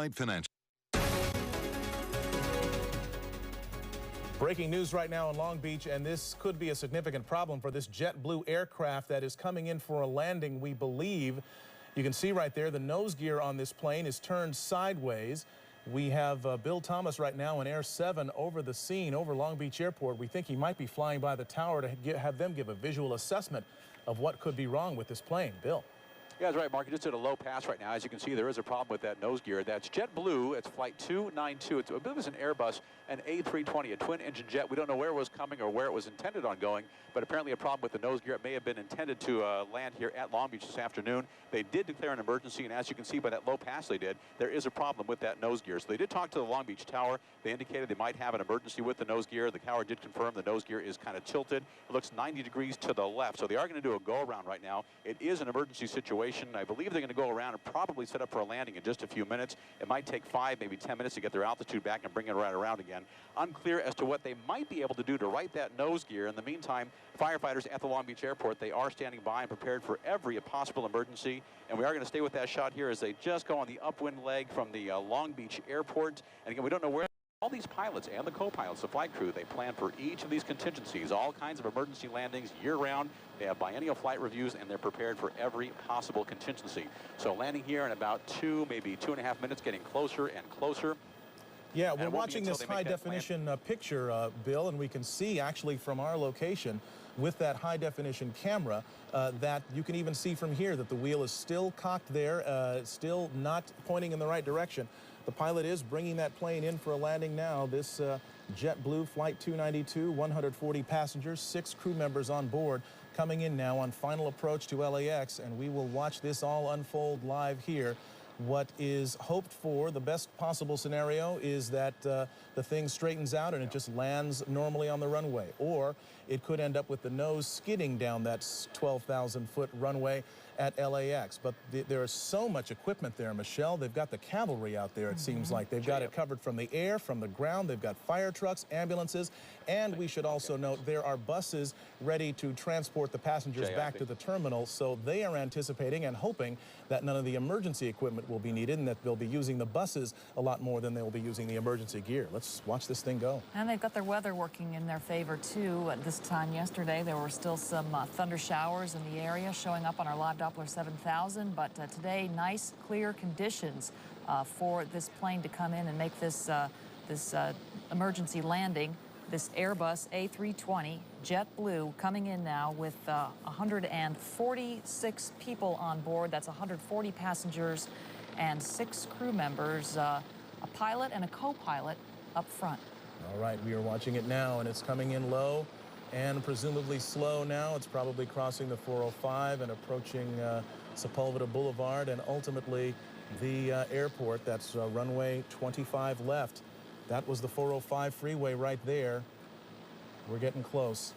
Financial. Breaking news right now in Long Beach, and this could be a significant problem for this JetBlue aircraft that is coming in for a landing, we believe. You can see right there the nose gear on this plane is turned sideways. We have Bill Thomas right now in Air 7 over the scene, over Long Beach Airport. We think he might be flying by the tower to have them give a visual assessment of what could be wrong with this plane. Bill. Yeah, that's right, Mark. It's at a low pass right now. As you can see, there is a problem with that nose gear. That's JetBlue. It's Flight 292. It's, I believe it's an Airbus, an A320, a twin-engine jet. We don't know where it was coming or where it was intended on going, but apparently a problem with the nose gear. It may have been intended to land here at Long Beach this afternoon. They did declare an emergency, and as you can see by that low pass they did, there is a problem with that nose gear. So they did talk to the Long Beach Tower. They indicated they might have an emergency with the nose gear. The tower did confirm the nose gear is kind of tilted. It looks 90 degrees to the left, so they are going to do a go-around right now. It is an emergency situation. I believe they're going to go around and probably set up for a landing in just a few minutes. It might take 5, maybe 10 minutes to get their altitude back and bring it right around again. Unclear as to what they might be able to do to right that nose gear. In the meantime, firefighters at the Long Beach Airport, they are standing by and prepared for every possible emergency. And we are going to stay with that shot here as they just go on the upwind leg from the Long Beach Airport. And again, we don't know where. All these pilots and the co-pilots, the flight crew, they plan for each of these contingencies, all kinds of emergency landings year-round. They have biennial flight reviews, and they're prepared for every possible contingency. So landing here in about 2, maybe 2.5 minutes, getting closer and closer. Yeah, we're watching this high-definition picture, Bill, and we can see actually from our location with that high-definition camera that you can even see from here that the wheel is still cocked there, still not pointing in the right direction. The pilot is bringing that plane in for a landing now. This JetBlue Flight 292, 140 passengers, 6 crew members on board, coming in now on final approach to LAX, and we will watch this all unfold live here. What is hoped for, the best possible scenario, is that the thing straightens out and it just lands normally on the runway. Or it could end up with the nose skidding down that 12,000-foot runway at LAX. But there is so much equipment there, Michelle. They've got the cavalry out there, it seems like. They've got it covered from the air, from the ground. They've got fire trucks, ambulances, and we should also note there are buses ready to transport the passengers back to the terminal. So they are anticipating and hoping that none of the emergency equipment will be needed and that they'll be using the buses a lot more than they will be using the emergency gear. Let's watch this thing go. And they've got their weather working in their favor, too. At this time yesterday, there were still some thunder showers in the area showing up on our live Doppler 7000, but today, nice, clear conditions for this plane to come in and make this emergency landing. This Airbus A320 JetBlue coming in now with 146 people on board. That's 140 passengers and 6 crew members, a pilot and a co-pilot up front. All right, we are watching it now, and it's coming in low and presumably slow now. It's probably crossing the 405 and approaching Sepulveda Boulevard and ultimately the airport. That's runway 25 left. That was the 405 freeway right there. We're getting close.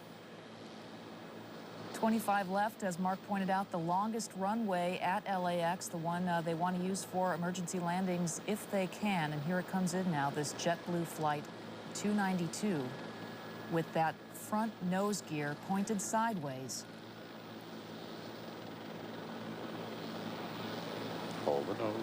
25 left, as Mark pointed out, the longest runway at LAX, the one they want to use for emergency landings if they can. And here it comes in now, this JetBlue Flight 292 with that front nose gear pointed sideways. Hold the nose.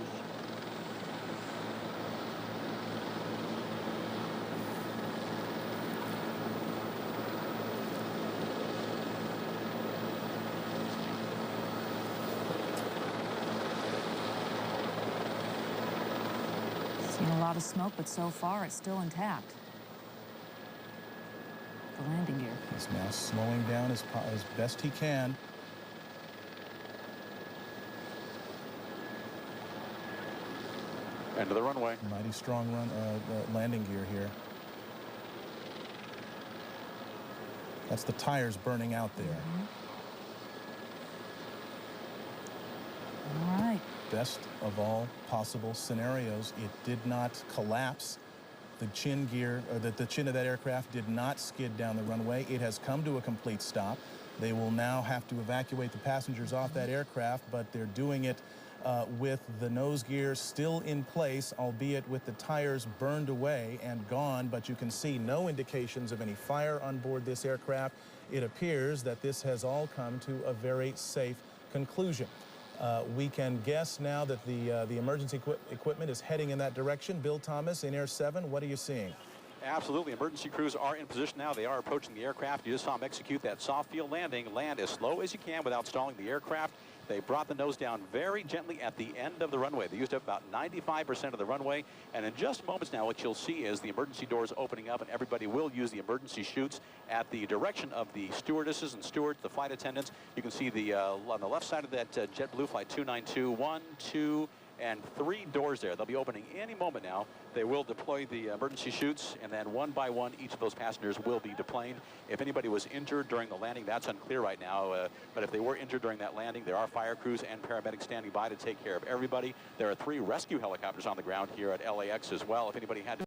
Seen a lot of smoke, but so far it's still intact. The landing gear. He's now slowing down as best he can. End of the runway. Mighty strong landing gear here. That's the tires burning out there. All right. Best of all possible scenarios, it did not collapse. The chin gear, or the chin of that aircraft did not skid down the runway. It has come to a complete stop. They will now have to evacuate the passengers off that aircraft, but they're doing it with the nose gear still in place, albeit with the tires burned away and gone, but you can see no indications of any fire on board this aircraft. It appears that this has all come to a very safe conclusion. We can guess now that the emergency equipment is heading in that direction. Bill Thomas in Air 7, what are you seeing? Absolutely. Emergency crews are in position now. They are approaching the aircraft. You just saw them execute that soft field landing. Land as slow as you can without stalling the aircraft. They brought the nose down very gently at the end of the runway. They used up about 95% of the runway. And in just moments now, what you'll see is the emergency doors opening up, and everybody will use the emergency chutes at the direction of the stewardesses and stewards, the flight attendants. You can see the on the left side of that JetBlue Flight 292, 1, 2, and 3 doors there. They'll be opening any moment now. They will deploy the emergency chutes, and then one by one, each of those passengers will be deplaned. If anybody was injured during the landing, that's unclear right now. But if they were injured during that landing, there are fire crews and paramedics standing by to take care of everybody. There are 3 rescue helicopters on the ground here at LAX as well. If anybody had to